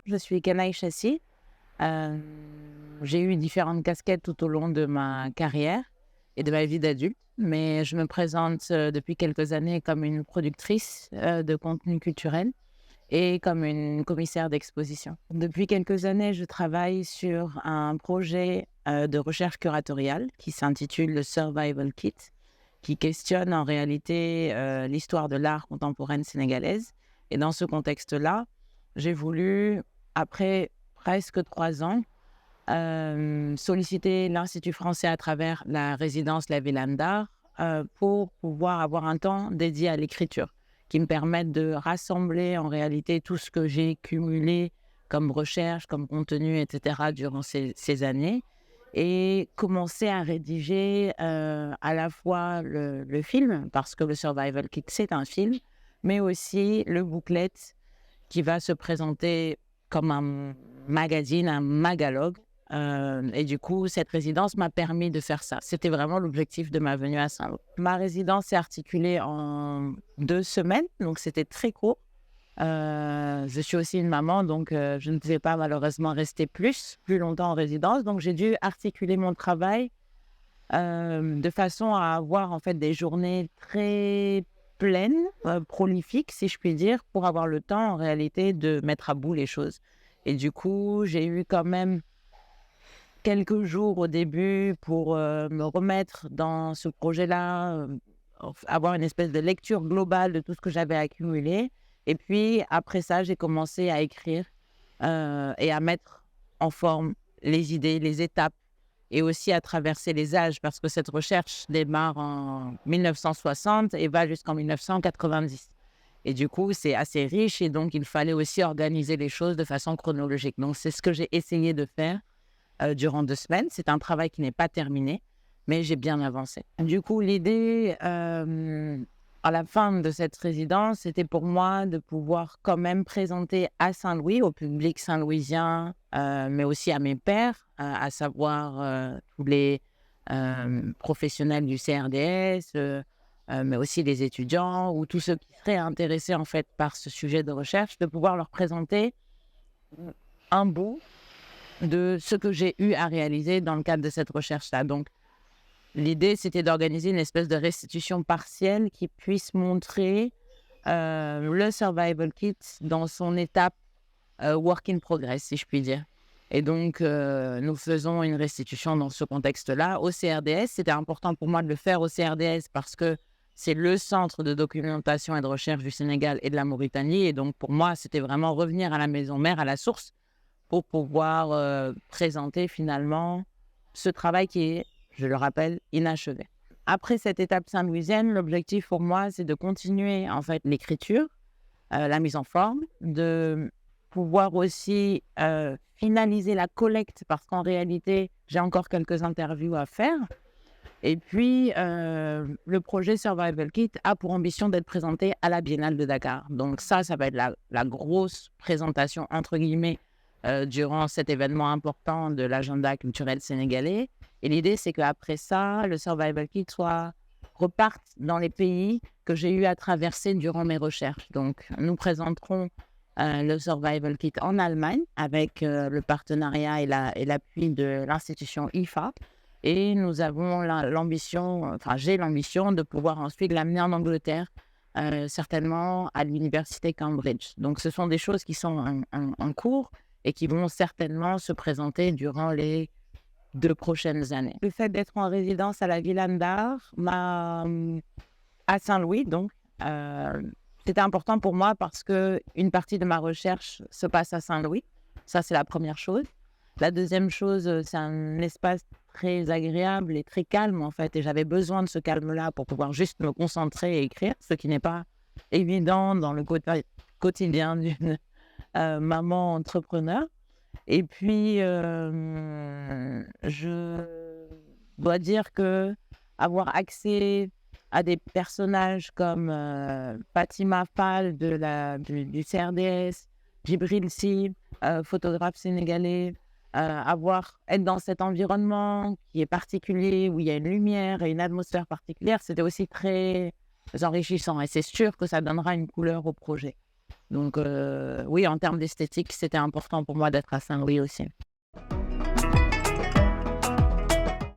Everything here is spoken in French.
je suis Kenaï Chassi. Euh, j'ai eu différentes casquettes tout au long de ma carrière et de ma vie d'adulte, mais je me présente depuis quelques années comme une productrice de contenu culturel et comme une commissaire d'exposition. Depuis quelques années, je travaille sur un projet de recherche curatoriale qui s'intitule le Survival Kit, qui questionne en réalité l'histoire de l'art contemporaine sénégalaise. Et dans ce contexte-là, j'ai voulu, après presque 3 ans, solliciter l'Institut français à travers la résidence La Villane d'Art pour pouvoir avoir un temps dédié à l'écriture, qui me permette de rassembler en réalité tout ce que j'ai cumulé comme recherche, comme contenu, etc. durant ces années, et commencer à rédiger à la fois le film, parce que le Survival Kit, c'est un film, mais aussi le booklet qui va se présenter comme un magazine, un magalogue. Et du coup, cette résidence m'a permis de faire ça. C'était vraiment l'objectif de ma venue à Saint-Louis. Ma résidence s'est articulée en 2 semaines, donc c'était très court. Je suis aussi une maman, donc je ne pouvais pas malheureusement rester plus longtemps en résidence. Donc j'ai dû articuler mon travail de façon à avoir en fait des journées très pleines, prolifiques si je puis dire, pour avoir le temps en réalité de mettre à bout les choses. Et du coup, j'ai eu quand même quelques jours au début pour me remettre dans ce projet-là, avoir une espèce de lecture globale de tout ce que j'avais accumulé. Et puis après ça, j'ai commencé à écrire et à mettre en forme les idées, les étapes, et aussi à traverser les âges, parce que cette recherche démarre en 1960 et va jusqu'en 1990. Et du coup, c'est assez riche, et donc il fallait aussi organiser les choses de façon chronologique. Donc c'est ce que j'ai essayé de faire durant 2 semaines. C'est un travail qui n'est pas terminé, mais j'ai bien avancé. Du coup, l'idée, à la fin de cette résidence, c'était pour moi de pouvoir quand même présenter à Saint-Louis, au public saint-louisien, mais aussi à mes pairs, à savoir tous les professionnels du CRDS, mais aussi les étudiants ou tous ceux qui seraient intéressés en fait par ce sujet de recherche, de pouvoir leur présenter un bout de ce que j'ai eu à réaliser dans le cadre de cette recherche-là. Donc, l'idée, c'était d'organiser une espèce de restitution partielle qui puisse montrer le Survival Kit dans son étape work in progress, si je puis dire. Et donc, nous faisons une restitution dans ce contexte-là au CRDS. C'était important pour moi de le faire au CRDS parce que c'est le centre de documentation et de recherche du Sénégal et de la Mauritanie. Et donc, pour moi, c'était vraiment revenir à la maison mère, à la source, pour pouvoir présenter finalement ce travail qui est, je le rappelle, inachevé. Après cette étape saint-louisienne, l'objectif pour moi, c'est de continuer en fait l'écriture, la mise en forme, de pouvoir aussi finaliser la collecte, parce qu'en réalité, j'ai encore quelques interviews à faire. Et puis, le projet Survival Kit a pour ambition d'être présenté à la Biennale de Dakar. Donc ça va être la grosse présentation, entre guillemets, durant cet événement important de l'agenda culturel sénégalais. Et l'idée, c'est qu'après ça, le Survival Kit reparte dans les pays que j'ai eu à traverser durant mes recherches. Donc, nous présenterons le Survival Kit en Allemagne avec le partenariat et l'appui de l'institution IFA. Et nous avons j'ai l'ambition de pouvoir ensuite l'amener en Angleterre, certainement à l'université Cambridge. Donc, ce sont des choses qui sont en cours et qui vont certainement se présenter durant les 2 prochaines années. Le fait d'être en résidence à la Villane d'Art à Saint-Louis, donc, c'était important pour moi parce qu'une partie de ma recherche se passe à Saint-Louis. Ça, c'est la première chose. La deuxième chose, c'est un espace très agréable et très calme, en fait. Et j'avais besoin de ce calme-là pour pouvoir juste me concentrer et écrire, ce qui n'est pas évident dans le quotidien d'une maman entrepreneur. Et puis, je dois dire que avoir accès à des personnages comme Fatima Fall du CRDS, Djibril Sy, photographe sénégalais, être dans cet environnement qui est particulier, où il y a une lumière et une atmosphère particulière, c'était aussi très enrichissant. Et c'est sûr que ça donnera une couleur au projet. Donc oui, en termes d'esthétique, c'était important pour moi d'être à Saint-Louis aussi.